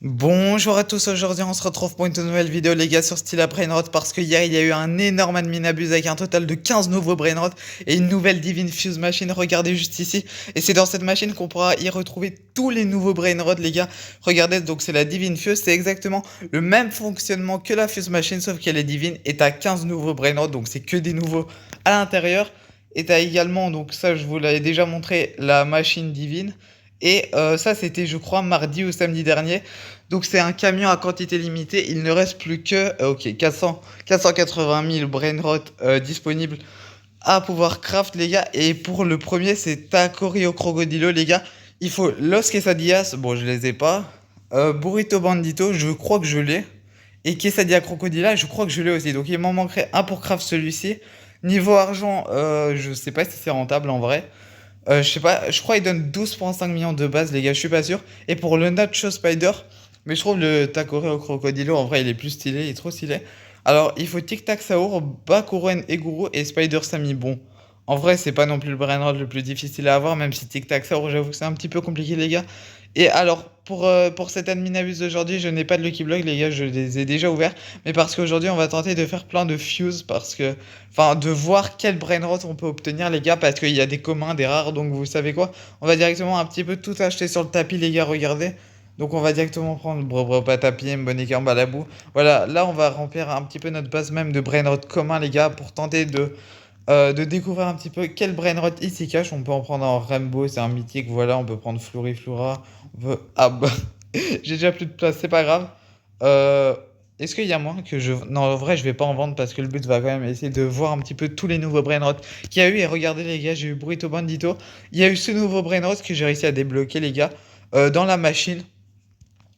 Bonjour à tous, aujourd'hui on se retrouve pour une toute nouvelle vidéo les gars sur Stila Brainrot parce que hier il y a eu un énorme admin abuse avec un total de 15 nouveaux Brainrot et une nouvelle Divine Fuse Machine, regardez juste ici. Et c'est dans cette machine qu'on pourra y retrouver tous les nouveaux Brainrot les gars. Regardez, donc c'est la Divine Fuse, c'est exactement le même fonctionnement que la Fuse Machine sauf qu'elle est divine et t'as 15 nouveaux Brainrot, donc c'est que des nouveaux à l'intérieur. Et t'as également, donc ça je vous l'avais déjà montré, la machine divine. Et ça c'était je crois mardi ou samedi dernier. Donc c'est un camion à quantité limitée, il ne reste plus que 480 000 brainrot disponibles à pouvoir craft les gars. Et pour le premier c'est Takorio Crocodilo les gars. Il faut Los Quesadillas, bon je les ai pas. Burrito Bandito, je crois que je l'ai. Et Quesadilla Crocodila, je crois que je l'ai aussi. Donc il m'en manquerait un pour craft celui-ci. Niveau argent, je sais pas si c'est rentable en vrai. Je sais pas, je crois qu'il donne 12,5 millions de base, les gars, je suis pas sûr. Et pour le Nacho Spider, mais je trouve le Takore au Crocodilo, en vrai, il est plus stylé, il est trop stylé. Alors, il faut Tic Tac Saour, Bakuren Eguru et Spider Sammy. Bon, en vrai, c'est pas non plus le brainrot le plus difficile à avoir, même si Tic Tac Saour, j'avoue que c'est un petit peu compliqué, les gars. Et alors, pour cet admin abuse d'aujourd'hui, je n'ai pas de Lucky Block, les gars, je les ai déjà ouverts. Mais parce qu'aujourd'hui, on va tenter de faire plein de fuse, parce que. Enfin, de voir quel brainrot on peut obtenir, les gars, parce qu'il y a des communs, des rares, donc vous savez quoi? On va directement un petit peu tout acheter sur le tapis, les gars, regardez. Donc on va directement prendre Bro Patapie, Mboneka Balabou. Voilà, là on va remplir un petit peu notre base même de brainrot commun, les gars, pour tenter de découvrir un petit peu quel brainrot il s'y cache. On peut en prendre en Rainbow, c'est un mythique, voilà, on peut prendre Floriflora. On peut... Ah bah, j'ai déjà plus de place, c'est pas grave. Euh, Est-ce qu'il y a moins que je... Non, en vrai, je vais pas en vendre parce que le but va quand même essayer de voir un petit peu tous les nouveaux brainrot qu'il y a eu. Et regardez les gars, j'ai eu Burrito Bandito. Il y a eu ce nouveau brainrot que j'ai réussi à débloquer, les gars, dans la machine.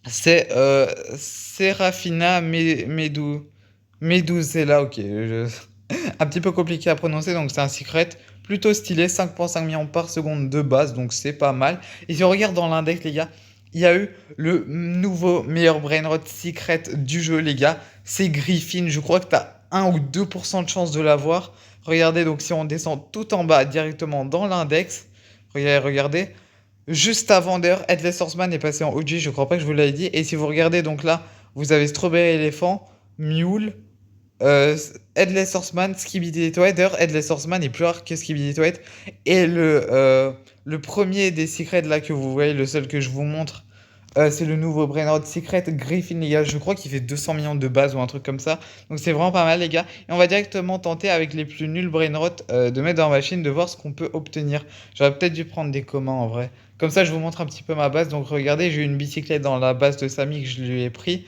C'est Serafina Meduzela, ok. Un petit peu compliqué à prononcer, donc c'est un secret plutôt stylé, 5,5 millions par seconde de base, donc c'est pas mal. Et si on regarde dans l'index, les gars, il y a eu le nouveau meilleur brainrot secret du jeu, les gars. C'est Griffin, je crois que tu as 1 ou 2% de chance de l'avoir. Regardez, donc si on descend tout en bas directement dans l'index, regardez. Juste avant d'ailleurs, Headless Horseman est passé en OG, je crois pas que je vous l'avais dit. Et si vous regardez donc là, vous avez Strawberry Elephant, Mule, euh, Headless Horseman, Skibidi Toilet. D'ailleurs, Headless Horseman est plus rare que Skibidi Toilet. Et le premier des secrets là que vous voyez, le seul que je vous montre, c'est le nouveau Brainrot Secret Griffin, les gars. Je crois qu'il fait 200 millions de base ou un truc comme ça. Donc c'est vraiment pas mal, les gars. Et on va directement tenter avec les plus nuls Brainrot de mettre dans la machine, de voir ce qu'on peut obtenir. J'aurais peut-être dû prendre des communs en vrai. Comme ça, je vous montre un petit peu ma base. Donc regardez, j'ai eu une bicyclette dans la base de Samy que je lui ai pris.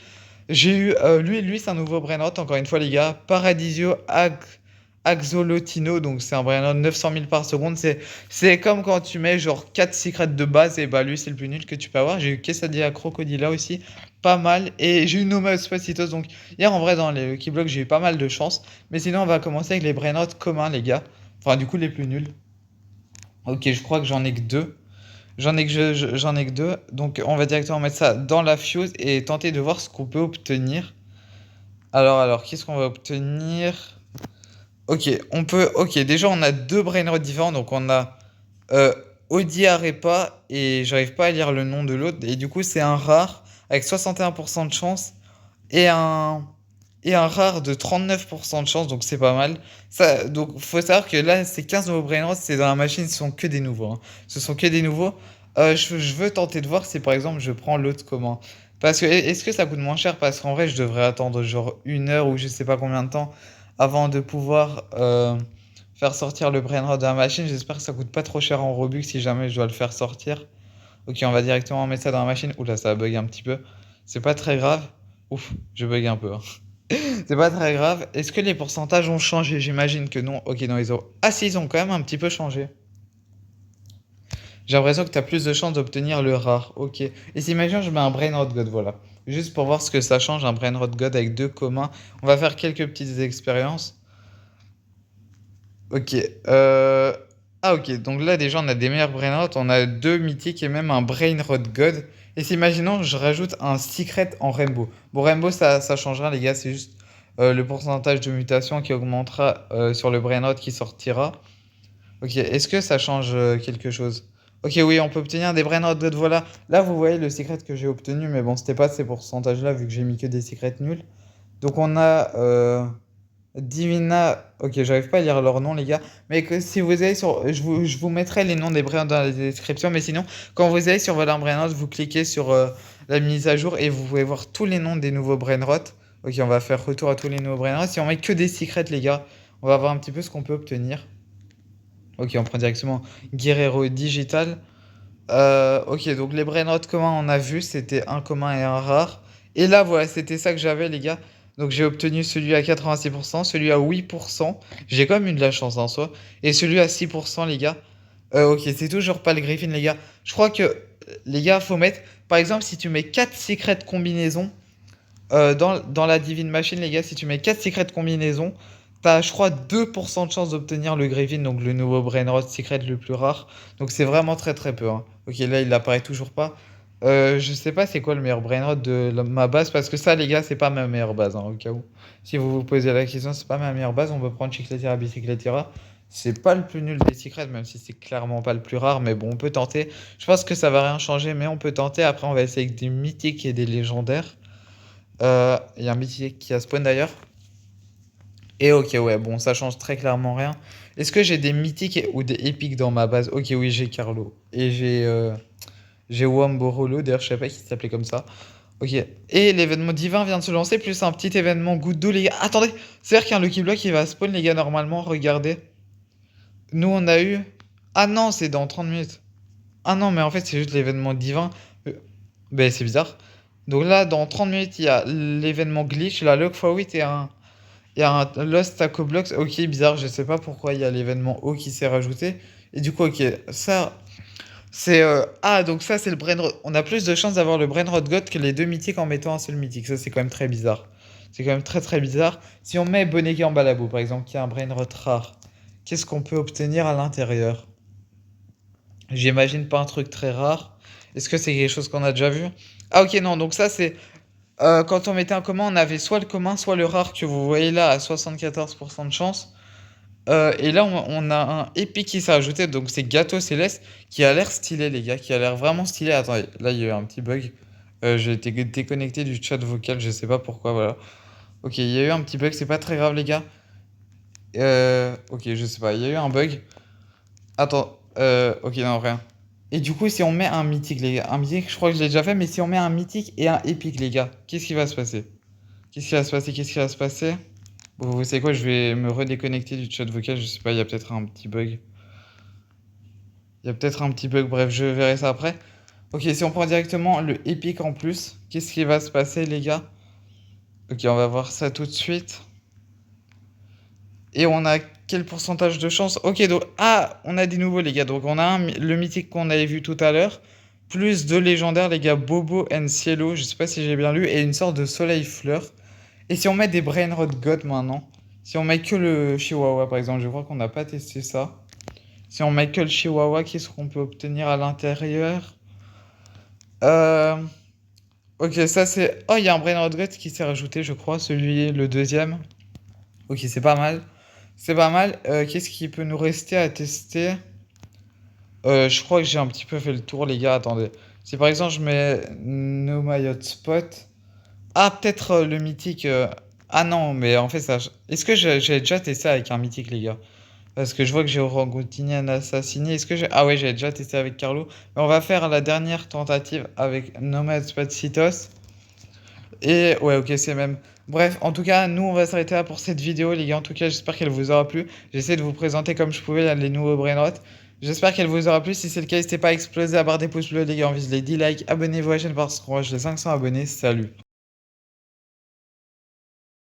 J'ai eu, lui c'est un nouveau Brainrot, encore une fois, les gars. Paradisio Axolotino, donc c'est un Brainrot 900 000 par seconde. C'est comme quand tu mets genre 4 secrets de base, et bah lui c'est le plus nul que tu peux avoir. J'ai eu Quesadilla Crocodila aussi, pas mal. Et j'ai eu Noma Spacitos, donc hier en vrai dans les Lucky Blocks j'ai eu pas mal de chance. Mais sinon on va commencer avec les Brainrots communs, les gars. Enfin du coup les plus nuls. Ok, je crois que j'en ai que deux. J'en ai que deux. Donc on va directement mettre ça dans la fuse et tenter de voir ce qu'on peut obtenir. Alors, qu'est-ce qu'on va obtenir? Ok, on peut. Ok, déjà on a deux brainrots différents. Donc on a euh, Audi Arepa et j'arrive pas à lire le nom de l'autre. Et du coup c'est un rare avec 61% de chance et un rare de 39% de chance. Donc c'est pas mal. Ça, donc faut savoir que là ces 15 nouveaux brainrots, c'est dans la machine, ce sont que des nouveaux, hein. Ce sont que des nouveaux. Je veux tenter de voir si par exemple je prends l'autre comment. Parce que est-ce que ça coûte moins cher? Parce qu'en vrai je devrais attendre genre 1 heure ou je sais pas combien de temps avant de pouvoir faire sortir le brainrot de la machine. J'espère que ça coûte pas trop cher en Robux si jamais je dois le faire sortir. Ok, on va directement mettre ça dans la machine. Oula, ça a bug un petit peu. C'est pas très grave. Ouf, je bug un peu, hein. C'est pas très grave. Est-ce que les pourcentages ont changé? J'imagine que non. Ok, non, ils ont. Ah si, ils ont quand même un petit peu changé. J'ai l'impression que tu as plus de chances d'obtenir le rare. Ok. Et si imagine, je mets un Brain Rot God, voilà. Juste pour voir ce que ça change, un Brain Rot God avec deux communs. On va faire quelques petites expériences. Ok. Ah ok, donc là déjà on a des meilleurs Brain Rot, on a deux mythiques et même un Brain Rot God. Et si imaginons, je rajoute un Secret en Rainbow. Bon, Rainbow ça changera les gars, c'est juste le pourcentage de mutation qui augmentera sur le Brain Rot qui sortira. Ok, est-ce que ça change quelque chose? Ok, oui, on peut obtenir des Brainrot God, voilà. Là, vous voyez le secret que j'ai obtenu, mais bon, c'était pas ces pourcentages-là, vu que j'ai mis que des secrets nuls. Donc, on a Divina. Ok, j'arrive pas à lire leur nom, les gars. Mais que si vous allez sur. Je vous mettrai les noms des Brainrot dans la description, mais sinon, quand vous allez sur Valorant Brainrot, vous cliquez sur la mise à jour et vous pouvez voir tous les noms des nouveaux Brainrot. Ok, on va faire retour à tous les nouveaux Brainrot. Si on met que des secrets, les gars, on va voir un petit peu ce qu'on peut obtenir. Ok, on prend directement Guerrero Digital. Ok, donc les brainrot communs, on a vu, c'était un commun et un rare. Et là, voilà, c'était ça que j'avais, les gars. Donc j'ai obtenu celui à 86%, celui à 8%. J'ai quand même eu de la chance en soi. Et celui à 6%, les gars. Ok, c'est toujours pas le Griffin, les gars. Je crois que, les gars, faut mettre. Par exemple, si tu mets 4 secrets combinaisons dans la Divine Machine, les gars, si tu mets 4 secrets combinaisons, t'as, je crois, 2% de chance d'obtenir le Griffin, donc le nouveau Brainrot secret le plus rare. Donc c'est vraiment très très peu, hein. Ok, là, il apparaît toujours pas. Je sais pas c'est quoi le meilleur Brainrot de ma base, parce que ça, les gars, c'est pas ma meilleure base, hein, au cas où. Si vous vous posez la question, c'est pas ma meilleure base. On peut prendre Chicletera, Bicycletera. C'est pas le plus nul des secrets, même si c'est clairement pas le plus rare, mais bon, on peut tenter. Je pense que ça va rien changer, mais on peut tenter. Après, on va essayer avec des mythiques et des légendaires. Il y a un mythique qui a spawn d'ailleurs. Et ok, ouais, bon, ça change très clairement rien. Est-ce que j'ai des mythiques ou des épiques dans ma base? Ok, oui, j'ai Carlo. Et j'ai Wamborolo, d'ailleurs, je sais pas qui s'appelait comme ça. Ok. Et l'événement divin vient de se lancer, plus un petit événement goutte d'eau, les gars. Attendez, c'est-à-dire qu'il y a un Lucky Block qui va spawn, les gars, normalement. Regardez. Nous, on a eu. Ah non, c'est dans 30 minutes. Ah non, mais en fait, c'est juste l'événement divin. Euh, Ben, c'est bizarre. Donc là, dans 30 minutes, il y a l'événement glitch, la log x8 et un Lost Taco Blocks. Ok, bizarre, je sais pas pourquoi il y a l'événement O qui s'est rajouté. Et du coup, ok, ça, c'est. Ah, donc ça, c'est le Brainrot. On a plus de chances d'avoir le Brainrot God que les deux mythiques en mettant un seul mythique. Ça, c'est quand même très bizarre. C'est quand même très très bizarre. Si on met Bonnet en balabou, par exemple, qui est un Brainrot rare, qu'est-ce qu'on peut obtenir à l'intérieur? J'imagine pas un truc très rare. Est-ce que c'est quelque chose qu'on a déjà vu? Ah, ok, non, donc ça, c'est. Quand on mettait un commun, on avait soit le commun, soit le rare que vous voyez là à 74% de chance. Et là, on a un épique qui s'est ajouté, donc c'est Gâteau Céleste, qui a l'air stylé, les gars, qui a l'air vraiment stylé. Attendez, là, il y a eu un petit bug. J'ai été déconnecté du chat vocal, je sais pas pourquoi, voilà. Ok, il y a eu un petit bug, c'est pas très grave, les gars. Ok, je sais pas, il y a eu un bug. Attends, ok, non, rien. Et du coup, si on met un mythique, les gars, un mythique, je crois que je l'ai déjà fait, mais si on met un mythique et un épique, les gars, qu'est-ce qui va se passer? Qu'est-ce qui va se passer? Qu'est-ce qui va se passer? Bon, vous savez quoi, je vais me redéconnecter du chat vocal, je sais pas, il y a peut-être un petit bug. Il y a peut-être un petit bug, bref, je verrai ça après. Ok, si on prend directement le épique en plus, qu'est-ce qui va se passer, les gars? Ok, on va voir ça tout de suite. Et on a quel pourcentage de chance? Ok, donc, ah, on a des nouveaux, les gars. Donc, on a le mythique qu'on avait vu tout à l'heure, plus deux légendaires, les gars, Bobo and Cielo, je sais pas si j'ai bien lu, et une sorte de soleil fleur. Et si on met des Brainrot God maintenant, si on met que le Chihuahua, par exemple, je crois qu'on n'a pas testé ça. Si on met que le Chihuahua, qu'est-ce qu'on peut obtenir à l'intérieur? Euh... Ok, ça c'est... Oh, il y a un Brainrot God qui s'est rajouté, je crois, celui, le deuxième. Ok, c'est pas mal. C'est pas mal. Qu'est-ce qui peut nous rester à tester? Je crois que j'ai un petit peu fait le tour, les gars. Attendez. Si par exemple je mets No My Hotspot. Ah, peut-être le mythique. Ah non, mais en fait, ça. Est-ce que j'ai déjà testé avec un mythique, les gars? Parce que je vois que j'ai Orangutinian assassiné. Est-ce que j'ai. Ah ouais, j'ai déjà testé avec Carlo. Mais on va faire la dernière tentative avec No My Hotspot Citos. Et ouais, ok, c'est même. Bref, en tout cas, nous, on va s'arrêter là pour cette vidéo, les gars. En tout cas, j'espère qu'elle vous aura plu. J'essaie de vous présenter comme je pouvais les nouveaux Brainrot. J'espère qu'elle vous aura plu. Si c'est le cas, n'hésitez pas à exploser la barre des pouces bleus, les gars. On vise les 10 likes. Abonnez-vous à la chaîne parce qu'on rush les 500 abonnés. Salut.